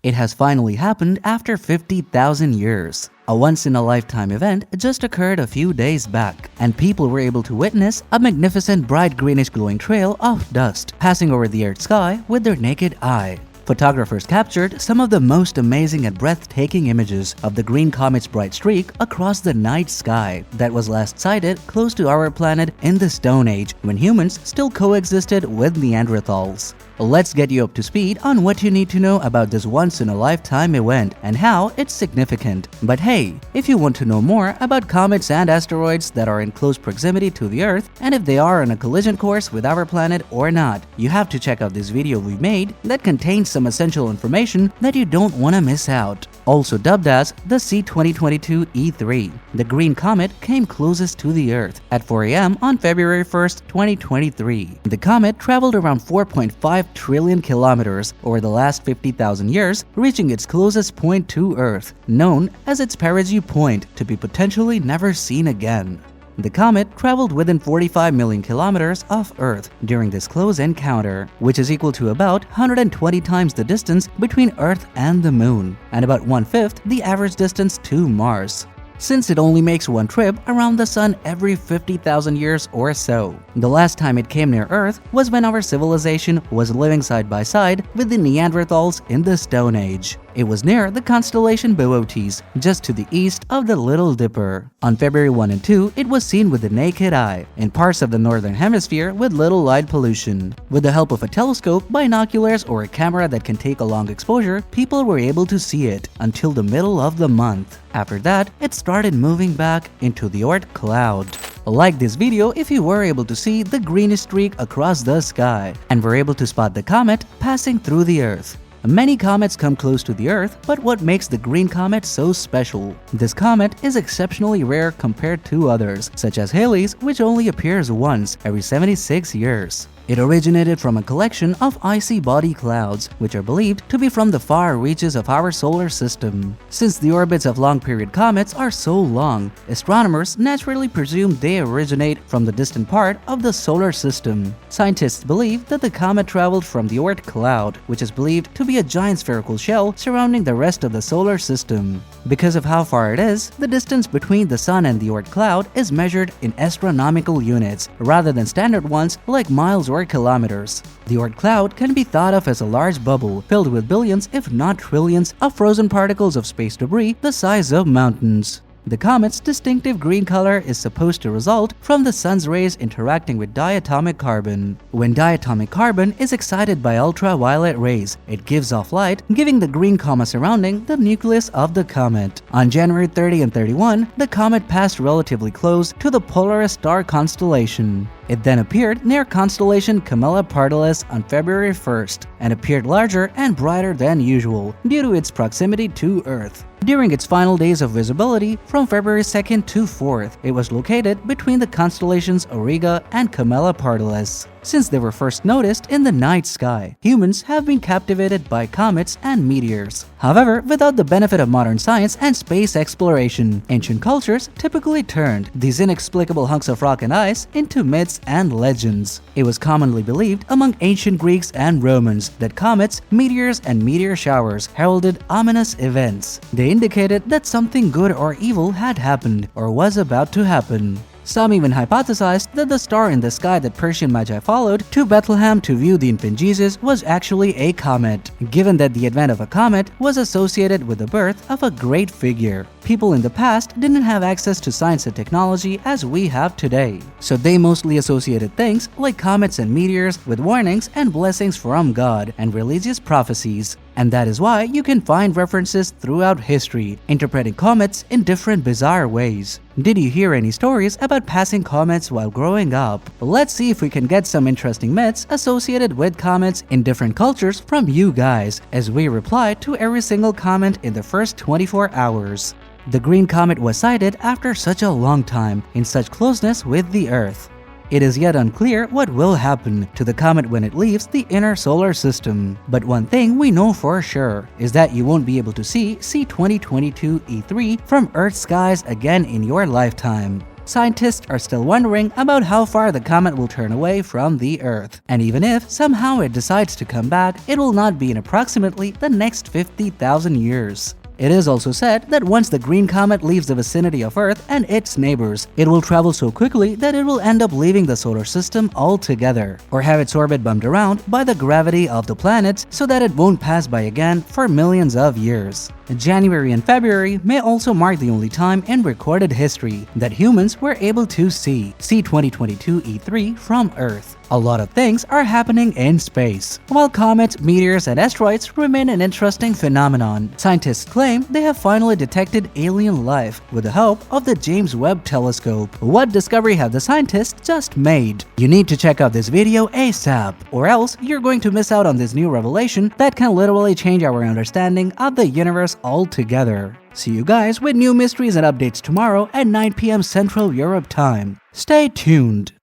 It has finally happened after 50,000 years. A once-in-a-lifetime event just occurred a few days back, and people were able to witness a magnificent bright greenish glowing trail of dust passing over the Earth's sky with their naked eye. Photographers captured some of the most amazing and breathtaking images of the green comet's bright streak across the night sky that was last sighted close to our planet in the Stone Age when humans still coexisted with Neanderthals. Let's get you up to speed on what you need to know about this once-in-a-lifetime event and how it's significant. But hey, if you want to know more about comets and asteroids that are in close proximity to the Earth and if they are on a collision course with our planet or not, you have to check out this video we made that contains some essential information that you don't want to miss out. Also dubbed as the C2022 E3, the green comet came closest to the Earth at 4 a.m. on February 1st, 2023. The comet traveled around 4.5 trillion kilometers over the last 50,000 years, reaching its closest point to Earth, known as its perigee point, to be potentially never seen again. The comet traveled within 45 million kilometers of Earth during this close encounter, which is equal to about 120 times the distance between Earth and the Moon, and about 1/5 the average distance to Mars. Since it only makes one trip around the Sun every 50,000 years or so. The last time it came near Earth was when our civilization was living side by side with the Neanderthals in the Stone Age. It was near the constellation Boötes, just to the east of the Little Dipper. On February 1 and 2, it was seen with the naked eye in parts of the northern hemisphere with little light pollution. With the help of a telescope, binoculars, or a camera that can take a long exposure, people were able to see it until the middle of the month. After that, it started moving back into the Oort cloud. Like this video if you were able to see the greenish streak across the sky and were able to spot the comet passing through the Earth. Many comets come close to the Earth, but what makes the green comet so special? This comet is exceptionally rare compared to others, such as Halley's, which only appears once every 76 years. It originated from a collection of icy body clouds, which are believed to be from the far reaches of our solar system. Since the orbits of long-period comets are so long, astronomers naturally presume they originate from the distant part of the solar system. Scientists believe that the comet traveled from the Oort cloud, which is believed to be a giant spherical shell surrounding the rest of the solar system. Because of how far it is, the distance between the Sun and the Oort cloud is measured in astronomical units, rather than standard ones like miles or kilometers. The Oort cloud can be thought of as a large bubble filled with billions, if not trillions, of frozen particles of space debris the size of mountains. The comet's distinctive green color is supposed to result from the sun's rays interacting with diatomic carbon. When diatomic carbon is excited by ultraviolet rays, it gives off light, giving the green coma surrounding the nucleus of the comet. On January 30 and 31, the comet passed relatively close to the Polaris star constellation. It then appeared near constellation CAMELOPARDALIS on February 1st and appeared larger and brighter than usual due to its proximity to Earth. During its final days of visibility, from February 2nd to 4th, it was located between the constellations AURIGA and CAMELOPARDALIS. Since they were first noticed in the night sky, humans have been captivated by comets and meteors. However, without the benefit of modern science and space exploration, ancient cultures typically turned these inexplicable hunks of rock and ice into myths and legends. It was commonly believed among ancient Greeks and Romans that comets, meteors, and meteor showers heralded ominous events. They indicated that something good or evil had happened or was about to happen. Some even hypothesized that the star in the sky that Persian Magi followed to Bethlehem to view the infant Jesus was actually a comet, given that the advent of a comet was associated with the birth of a great figure. People in the past didn't have access to science and technology as we have today, so they mostly associated things like comets and meteors with warnings and blessings from God and religious prophecies. And that is why you can find references throughout history interpreting comets in different bizarre ways. Did you hear any stories about passing comets while growing up? Let's see if we can get some interesting myths associated with comets in different cultures from you guys as we reply to every single comment in the first 24 hours. The green comet was sighted after such a long time in such closeness with the Earth. It is yet unclear what will happen to the comet when it leaves the inner solar system. But one thing we know for sure is that you won't be able to see C2022 E3 from Earth's skies again in your lifetime. scientists are still wondering about how far the comet will turn away from the Earth. And even if somehow it decides to come back, it will not be in approximately the next 50,000 years. It is also said that once the green comet leaves the vicinity of Earth and its neighbors, it will travel so quickly that it will end up leaving the solar system altogether, or have its orbit bumped around by the gravity of the planets so that it won't pass by again for millions of years. January and February may also mark the only time in recorded history that humans were able to see 2022 E3 from Earth. A lot of things are happening in space. While comets, meteors, and asteroids remain an interesting phenomenon, scientists claim they have finally detected alien life with the help of the James Webb Telescope. What discovery have the scientists just made? You need to check out this video ASAP, or else you're going to miss out on this new revelation that can literally change our understanding of the universe altogether. See you guys with new mysteries and updates tomorrow at 9 p.m. Central Europe time. Stay tuned.